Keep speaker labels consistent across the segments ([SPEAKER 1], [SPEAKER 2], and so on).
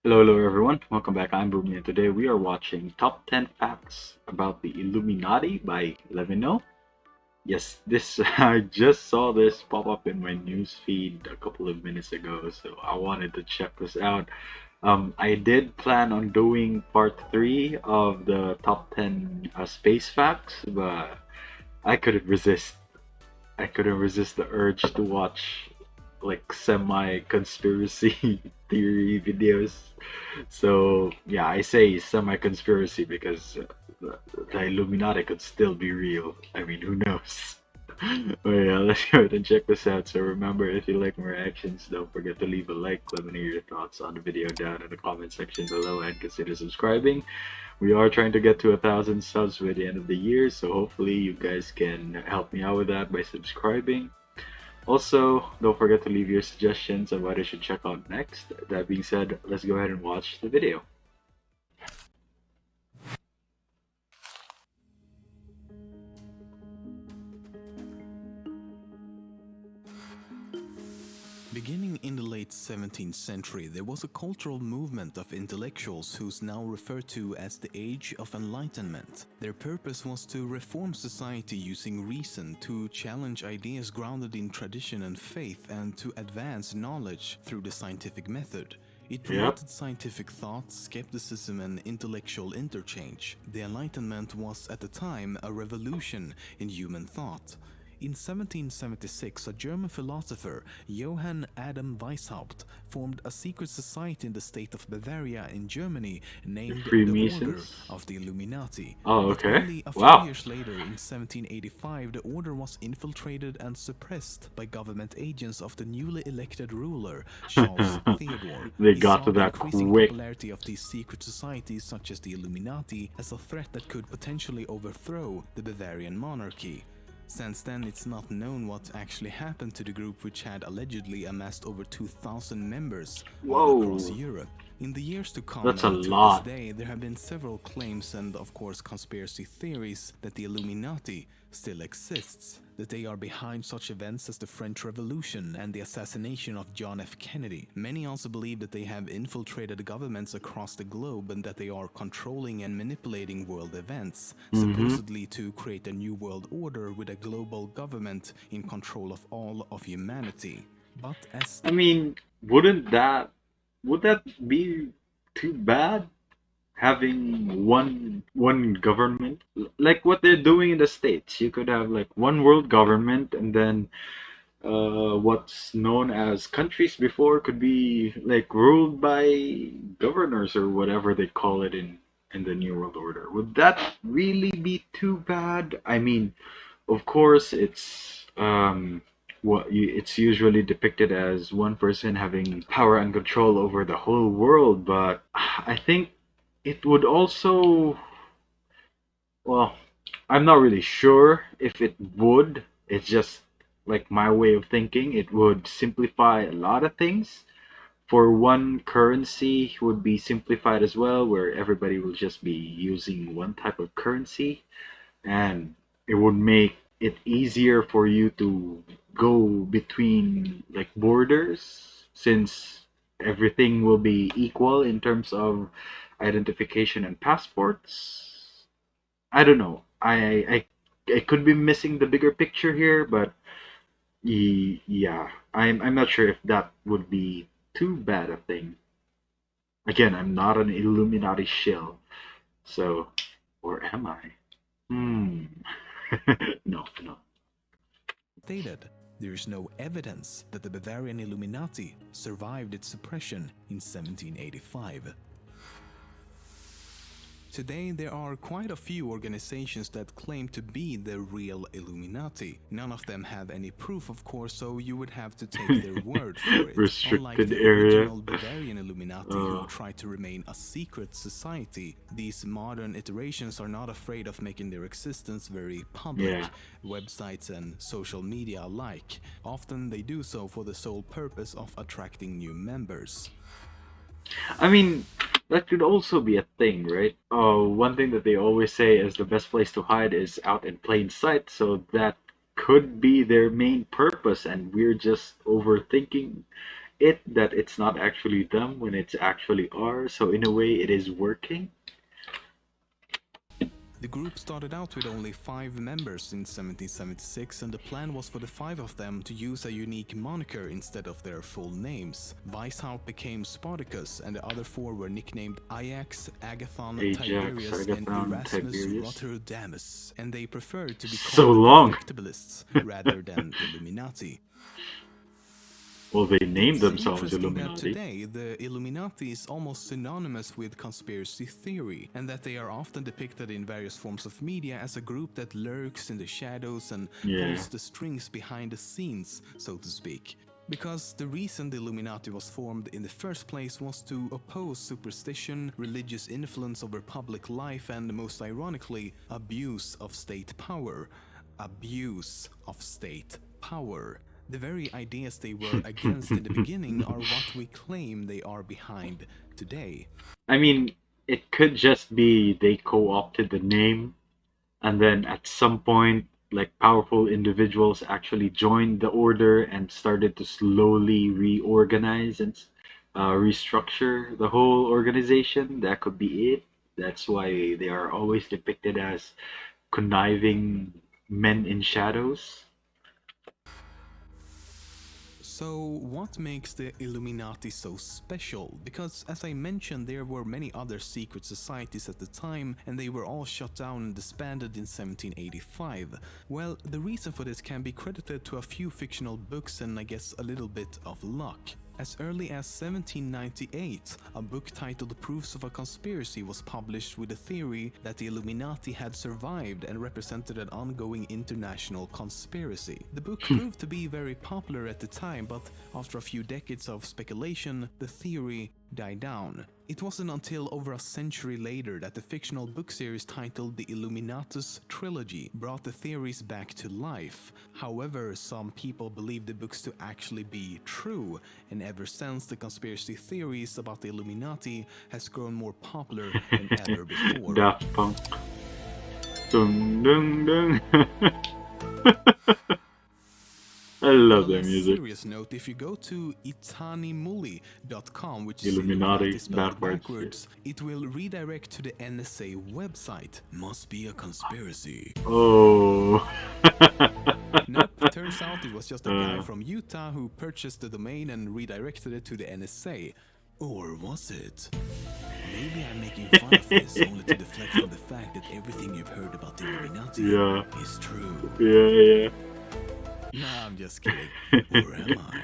[SPEAKER 1] Hello everyone. Welcome back. I'm ImBumi, and today we are watching Top 10 Facts about the Illuminati by Lemmino. Yes, this I just saw this pop up in my news feed a couple of minutes ago, so I wanted to check this out. I did plan on doing part 3 of the top 10 space facts, but I couldn't resist. I couldn't resist the urge to watch like semi conspiracy theory videos. So yeah, I say semi-conspiracy because the Illuminati could still be real. I mean, who knows? But yeah, let's go ahead and check this out. So remember, if you like my reactions, don't forget to leave a like. Let me know your thoughts on the video down in the comment section below, and consider subscribing. We are trying to get to 1,000 subs by the end of the year, so hopefully you guys can help me out with that by subscribing. Also, don't forget to leave your suggestions on what I should check out next. That being said, let's go ahead and watch the video.
[SPEAKER 2] Beginning in the late 17th century, there was a cultural movement of intellectuals who's now referred to as the Age of Enlightenment. Their purpose was to reform society using reason, to challenge ideas grounded in tradition and faith, and to advance knowledge through the scientific method. It promoted scientific thought, skepticism, and intellectual interchange. The Enlightenment was at the time a revolution in human thought. In 1776, a German philosopher, Johann Adam Weishaupt, formed a secret society in the state of Bavaria in Germany named the Order of the Illuminati.
[SPEAKER 1] Oh,
[SPEAKER 2] But
[SPEAKER 1] okay.
[SPEAKER 2] only a few
[SPEAKER 1] Wow.
[SPEAKER 2] years later, in 1785, the order was infiltrated and suppressed by government agents of the newly elected ruler, Charles Theodore.
[SPEAKER 1] They
[SPEAKER 2] He
[SPEAKER 1] got
[SPEAKER 2] saw
[SPEAKER 1] to
[SPEAKER 2] the
[SPEAKER 1] that
[SPEAKER 2] increasing
[SPEAKER 1] quick.
[SPEAKER 2] popularity of these secret societies such as the Illuminati as a threat that could potentially overthrow the Bavarian monarchy. Since then, it's not known what actually happened to the group, which had allegedly amassed over 2,000 members all across
[SPEAKER 1] Whoa.
[SPEAKER 2] Europe. In the years to come
[SPEAKER 1] That's a
[SPEAKER 2] and to this
[SPEAKER 1] lot.
[SPEAKER 2] day, there have been several claims and of course conspiracy theories that the Illuminati still exists, that they are behind such events as the French Revolution and the assassination of John F. Kennedy. Many also believe that they have infiltrated governments across the globe and that they are controlling and manipulating world events, supposedly to create a new world order with a global government in control of all of humanity. But as
[SPEAKER 1] I mean, would that be too bad? Having one government like what they're doing in the States. You could have like one world government, and then what's known as countries before could be like ruled by governors or whatever they call it in the New World Order. Would that really be too bad? I mean, of course, it's usually depicted as one person having power and control over the whole world, but I think it would also, well, I'm not really sure if it would. It's just like my way of thinking. It would simplify a lot of things. For one currency would be simplified as well, where everybody will just be using one type of currency, and it would make it easier for you to go between like borders, since everything will be equal in terms of identification and passports. I don't know. I could be missing the bigger picture here, but yeah, I'm not sure if that would be too bad a thing. Again, I'm not an Illuminati shill, so, or am I? Hmm. No, no.
[SPEAKER 2] stated, there is no evidence that the Bavarian Illuminati survived its suppression in 1785. Today, there are quite a few organizations that claim to be the real Illuminati. None of them have any proof, of course, so you would have to take their word for it. Unlike
[SPEAKER 1] Restricted
[SPEAKER 2] the
[SPEAKER 1] area.
[SPEAKER 2] original Bavarian Illuminati, who tried to remain a secret society, these modern iterations are not afraid of making their existence very public,
[SPEAKER 1] Yeah.
[SPEAKER 2] websites and social media alike. Often they do so for the sole purpose of attracting new members.
[SPEAKER 1] I mean, that could also be a thing, right? One thing that they always say is the best place to hide is out in plain sight, so that could be their main purpose, and we're just overthinking it that it's not actually them when it's actually ours. So in a way, it is working.
[SPEAKER 2] The group started out with only 5 members in 1776, and the plan was for the 5 of them to use a unique moniker instead of their full names. Weishaupt became Spartacus, and the other 4 were nicknamed Ajax, Agathon,
[SPEAKER 1] Ajax,
[SPEAKER 2] Tiberius, and
[SPEAKER 1] Agathon,
[SPEAKER 2] Erasmus
[SPEAKER 1] Tiberius.
[SPEAKER 2] Roterodamus, and they preferred to be
[SPEAKER 1] So
[SPEAKER 2] called
[SPEAKER 1] long.
[SPEAKER 2] Perfectibilists rather than Illuminati.
[SPEAKER 1] Well, they named
[SPEAKER 2] It's
[SPEAKER 1] themselves
[SPEAKER 2] interesting that
[SPEAKER 1] Illuminati.
[SPEAKER 2] today the Illuminati is almost synonymous with conspiracy theory, and that they are often depicted in various forms of media as a group that lurks in the shadows and
[SPEAKER 1] Yeah.
[SPEAKER 2] pulls the strings behind the scenes, so to speak. Because the reason the Illuminati was formed in the first place was to oppose superstition, religious influence over public life, and most ironically, abuse of state power. Abuse of state power. The very ideas they were against in the beginning are what we claim they are behind today.
[SPEAKER 1] I mean, it could just be they co-opted the name, and then at some point, like powerful individuals actually joined the order and started to slowly reorganize and restructure the whole organization. That could be it. That's why they are always depicted as conniving men in shadows.
[SPEAKER 2] So, what makes the Illuminati so special? Because, as I mentioned, there were many other secret societies at the time, and they were all shut down and disbanded in 1785. Well, the reason for this can be credited to a few fictional books and I guess a little bit of luck. As early as 1798, a book titled Proofs of a Conspiracy was published with the theory that the Illuminati had survived and represented an ongoing international conspiracy. The book proved to be very popular at the time, but after a few decades of speculation, the theory died down. It wasn't until over a century later that the fictional book series titled The Illuminatus Trilogy brought the theories back to life. However, some people believe the books to actually be true, and ever since the conspiracy theories about the Illuminati has grown more popular than ever before.
[SPEAKER 1] Daft Punk. Dun, dun, dun. I love their
[SPEAKER 2] On a
[SPEAKER 1] music.
[SPEAKER 2] serious note, if you go to itanimulli.com, which is
[SPEAKER 1] Illuminati
[SPEAKER 2] Illuminati spelled
[SPEAKER 1] backwards.
[SPEAKER 2] backwards, it will redirect to the NSA website. Must be a conspiracy.
[SPEAKER 1] Oh.
[SPEAKER 2] Nope, turns out it was just a guy from Utah who purchased the domain and redirected it to the NSA. Or was it? Maybe I'm making fun of this only to deflect from the fact that everything you've heard about the Illuminati
[SPEAKER 1] Yeah.
[SPEAKER 2] is true.
[SPEAKER 1] Yeah.
[SPEAKER 2] Nah, I'm just kidding. Or am I?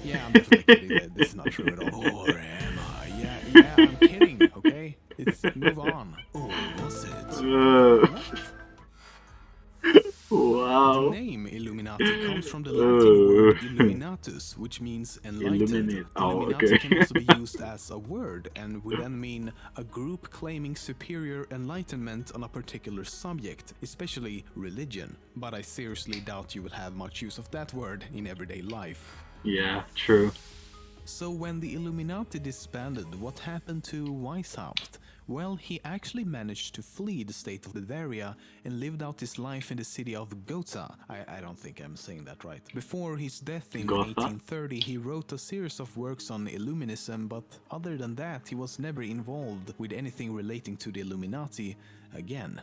[SPEAKER 2] Yeah, I'm definitely kidding. This is not true at all. Or am I? Yeah, I'm kidding, okay? It's move on. Or was it? What?
[SPEAKER 1] Wow.
[SPEAKER 2] The name Illuminati comes from the Latin word illuminatus, which means enlightened.
[SPEAKER 1] Illuminate. Oh,
[SPEAKER 2] Illuminati
[SPEAKER 1] okay.
[SPEAKER 2] can also be used as a word and would then mean a group claiming superior enlightenment on a particular subject, especially religion. But I seriously doubt you will have much use of that word in everyday life.
[SPEAKER 1] Yeah, true.
[SPEAKER 2] So when the Illuminati disbanded, what happened to Weishaupt? Well, he actually managed to flee the state of Bavaria and lived out his life in the city of Gotha. I don't think I'm saying that right. Before his death in
[SPEAKER 1] Gotha?
[SPEAKER 2] 1830, he wrote a series of works on Illuminism, but other than that, he was never involved with anything relating to the Illuminati again.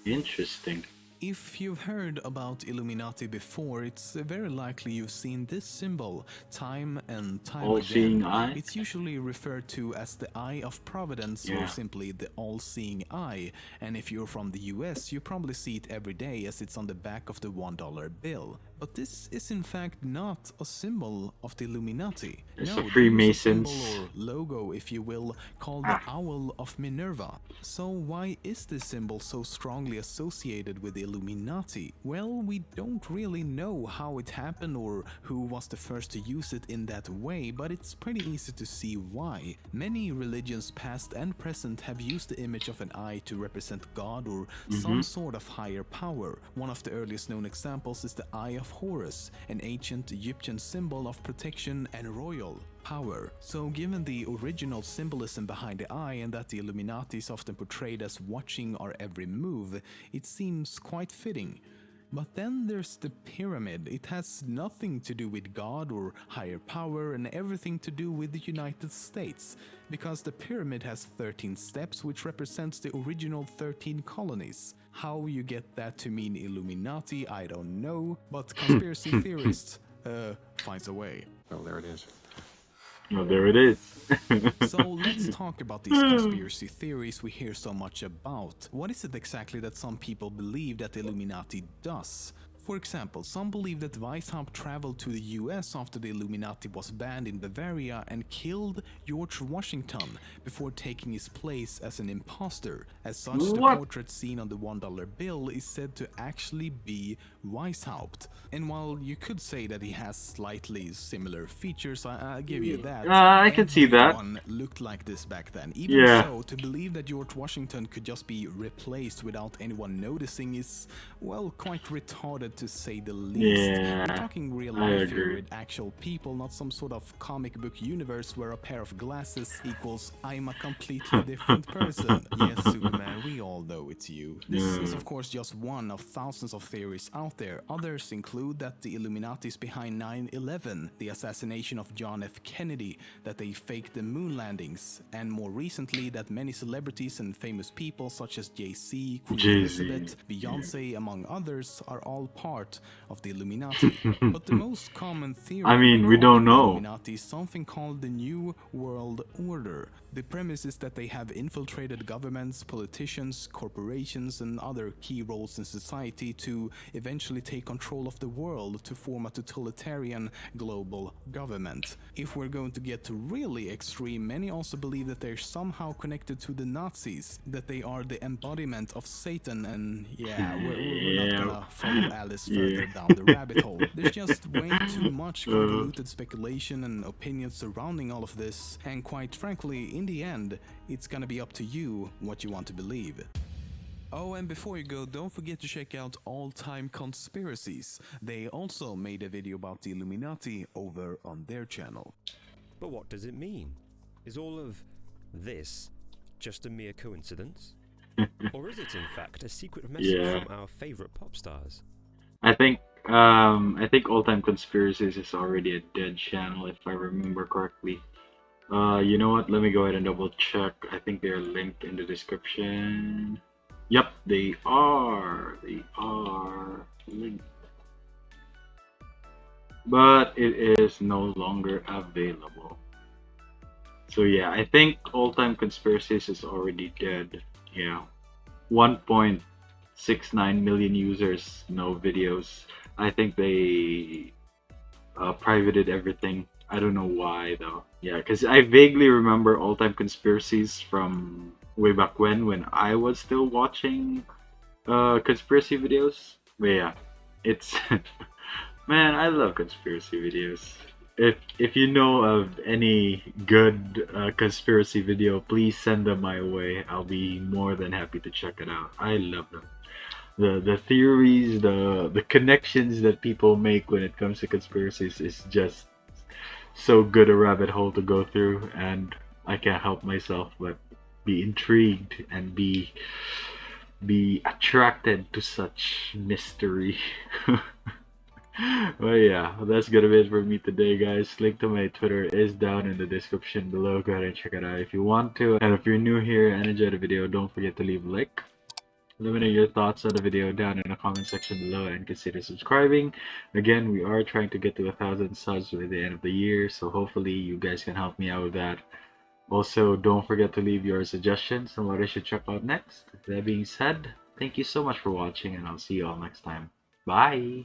[SPEAKER 1] Interesting.
[SPEAKER 2] If you've heard about Illuminati before, it's very likely you've seen this symbol time and time
[SPEAKER 1] All-seeing
[SPEAKER 2] again.
[SPEAKER 1] eye?
[SPEAKER 2] It's usually referred to as the Eye of Providence
[SPEAKER 1] Yeah.
[SPEAKER 2] or simply the All-Seeing Eye. And if you're from the US, you probably see it every day as it's on the back of the $1 bill. But this is in fact not a symbol of the Illuminati.
[SPEAKER 1] It's
[SPEAKER 2] No,
[SPEAKER 1] the
[SPEAKER 2] they use a
[SPEAKER 1] Freemasons.
[SPEAKER 2] symbol or logo, if you will, called the Owl of Minerva. So why is this symbol so strongly associated with the Illuminati? Well, we don't really know how it happened or who was the first to use it in that way, but it's pretty easy to see why. Many religions past and present have used the image of an eye to represent God or some sort of higher power. One of the earliest known examples is the Eye of Horus, an ancient Egyptian symbol of protection and royal power. So given the original symbolism behind the eye and that the Illuminati is often portrayed as watching our every move, it seems quite fitting. But then there's the pyramid. It has nothing to do with God or higher power and everything to do with the United States, because the pyramid has 13 steps, which represents the original 13 colonies. How you get that to mean Illuminati, I don't know, but conspiracy theorists finds a way.
[SPEAKER 3] Oh, there it is.
[SPEAKER 1] Well, there it is.
[SPEAKER 2] So let's talk about these conspiracy theories we hear so much about. What is it exactly that some people believe that the Illuminati does? For example, some believe that Weishaupt traveled to the US after the Illuminati was banned in Bavaria and killed George Washington before taking his place as an imposter. As such, the portrait seen on the $1 bill is said to actually be Weishaupt. And while you could say that he has slightly similar features, I'll give you that.
[SPEAKER 1] I can see that.
[SPEAKER 2] Everyone looked like this back then. Even so, to believe that George Washington could just be replaced without anyone noticing is, well, quite retarded to say the least. We're talking real life here with actual people, not some sort of comic book universe where a pair of glasses equals I'm a completely different person. Yes, Superman, we all know it's you. This is of course just one of thousands of theories out there. Others include that the Illuminati is behind 9/11, the assassination of John F. Kennedy, that they faked the moon landings, and more recently that many celebrities and famous people such as Jay-Z, Queen Elizabeth, Beyonce, among others, are all part of the Illuminati. But the most common theory
[SPEAKER 1] we don't know.
[SPEAKER 2] Illuminati is something called the New World Order. The premise is that they have infiltrated governments, politicians, corporations, and other key roles in society to eventually take control of the world to form a totalitarian global government. If we're going to get really extreme, many also believe that they're somehow connected to the Nazis, that they are the embodiment of Satan, and we're not gonna follow Alice further down the rabbit hole. There's just way too much convoluted speculation and opinions surrounding all of this, and quite frankly, in the end, it's gonna be up to you what you want to believe. Oh, and before you go, don't forget to check out All Time Conspiracies. They also made a video about the Illuminati over on their channel.
[SPEAKER 4] But what does it mean? Is all of this just a mere coincidence? Or is it in fact a secret message from our favorite pop stars?
[SPEAKER 1] I think All Time Conspiracies is already a dead channel if I remember correctly. You know what? Let me go ahead and double check. I think they're linked in the description. Yep, they are. They are linked. But it is no longer available. So yeah, I think All Time Conspiracies is already dead. Yeah. 1.69 million users, no videos. I think they privated everything. I don't know why though. Yeah, because I vaguely remember All Time Conspiracies from way back when I was still watching conspiracy videos. But yeah, it's man, I love conspiracy videos. If you know of any good conspiracy video, please send them my way. I'll be more than happy to check it out. I love them. The theories, the connections that people make when it comes to conspiracies is just so good a rabbit hole to go through, and I can't help myself but be intrigued and be attracted to such mystery. Well, yeah, that's gonna be it for me today, guys. Link to my Twitter is down in the description below. Go ahead and check it out if you want to. And if you're new here and enjoyed the video, don't forget to leave a like. Let me know your thoughts on the video down in the comment section below, and consider subscribing. Again, we are trying to get to 1,000 subs by the end of the year, so hopefully you guys can help me out with that. Also, don't forget to leave your suggestions on what I should check out next. That being said, thank you so much for watching, and I'll see you all next time. Bye!